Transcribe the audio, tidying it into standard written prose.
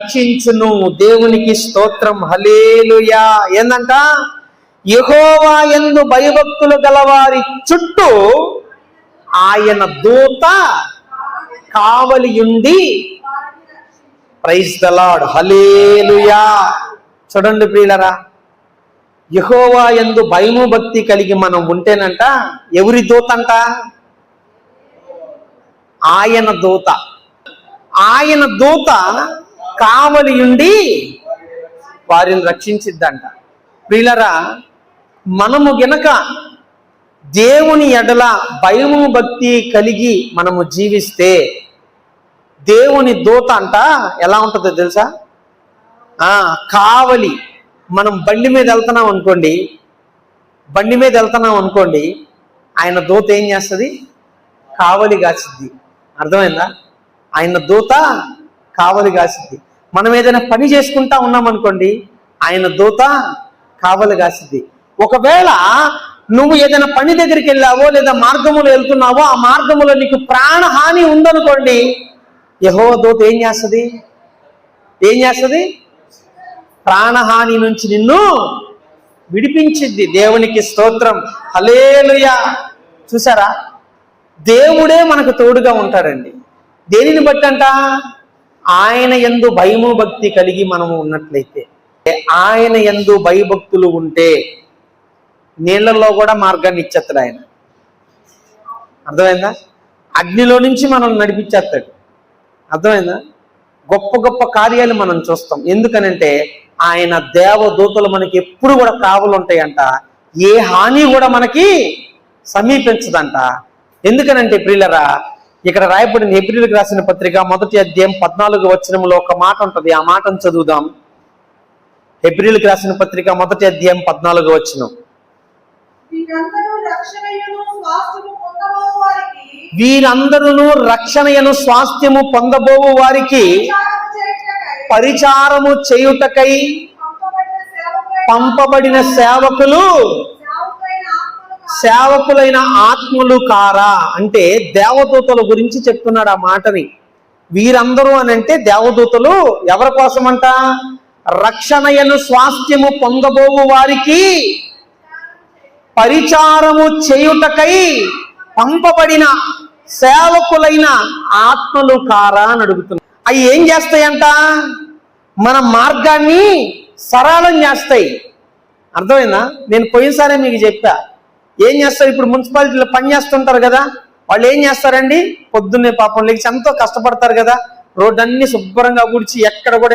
రక్షించును. దేవునికి స్తోత్రం, హల్లెలూయా. ఏందంట? యెహోవా యందు భయభక్తులు గలవారి చుట్టూ ఆయన దూత కావలియుండి. ప్రైజ్ ద లార్డ్, హల్లెలూయా. చూడండి ప్రియులరా, యెహోవా యందు భయము భక్తి కలిగి మనం ఉంటేనంట ఎవరి దూత అంట? ఆయన దూత. ఆయన దూత కావలియుండి వారిని రక్షించిద్దంట. ప్రియులరా, మనము గనక దేవుని ఎడల భయము భక్తి కలిగి మనము జీవిస్తే దేవుని దూత అంట ఎలా ఉంటుందో తెలుసా? కావలి. మనం బండి మీద వెళ్తున్నాం అనుకోండి, ఆయన దూత ఏం చేస్తుంది? కావలి కాసిద్ది. అర్థమైందా? ఆయన దూత కావలి కాసిద్ది. మనం ఏదైనా పని చేసుకుంటా ఉన్నాం అనుకోండి, ఆయన దూత కావలి కాసిద్ది. ఒకవేళ నువ్వు ఏదైనా పని దగ్గరికి వెళ్ళావో లేదా మార్గములో వెళ్తున్నావో, ఆ మార్గములో నీకు ప్రాణహాని ఉందనుకోండి, యెహోవా దూత ఏం చేస్తుంది? ప్రాణహాని నుంచి నిన్ను విడిపించిద్ది. దేవునికి స్తోత్రం, హల్లెలూయా. చూసారా, దేవుడే మనకు తోడుగా ఉంటాడండి. దేనిని బట్టి అంట? ఆయన యందు భయము భక్తి కలిగి మనము ఉన్నట్లయితే. ఆయన యందు భయభక్తులు ఉంటే నీళ్లలో కూడా మార్గాన్ని ఇచ్చేస్తాడు ఆయన. అర్థమైందా? అగ్నిలో నుంచి మనం నడిపించేస్తాడు. అర్థమైందా? గొప్ప గొప్ప కార్యాలు మనం చూస్తాం. ఎందుకనంటే ఆయన దేవదూతలు మనకి ఎప్పుడు కూడా కావలు ఉంటాయంట. ఏ హాని కూడా మనకి సమీపించదంట. ఎందుకనంటే ప్రియులరా, ఇక్కడ రాయబడిన హెబ్రీయులకు రాసిన పత్రిక 1వ అధ్యాయం 14వ వచనంలో ఒక మాట ఉంటుంది. ఆ మాటను చదువుదాం. హెబ్రీయులకు రాసిన పత్రిక 1వ అధ్యాయం 14వ వచనం. వీరందరూ రక్షణయను స్వాస్థ్యము పొందబోవు వారికి పరిచారము చేయుటకై పంపబడిన సేవకులైన ఆత్మలు కారా అంటే దేవదూతల గురించి చెప్తున్నాడు ఆ మాటని. వీరందరూ అని అంటే దేవదూతలు ఎవరి కోసమంట? రక్షణయను స్వాస్థ్యము పొందబోవు వారికి పరిచారము చేయుటకై పంపబడిన సేవకులైన ఆత్మలు కారా అని అడుగుతున్నారు. అవి ఏం చేస్తాయంట? మన మార్గాన్ని సరళం చేస్తాయి. అర్థమైందా? నేను పోయినసారే మీకు చెప్పా. ఏం చేస్తారు? ఇప్పుడు మున్సిపాలిటీలో పని చేస్తుంటారు కదా, వాళ్ళు ఏం చేస్తారండి? పొద్దున్నే పాపం లేచి ఎంతో కష్టపడతారు కదా, రోడ్డు అన్ని శుభ్రంగా ఊడ్చి ఎక్కడ కూడా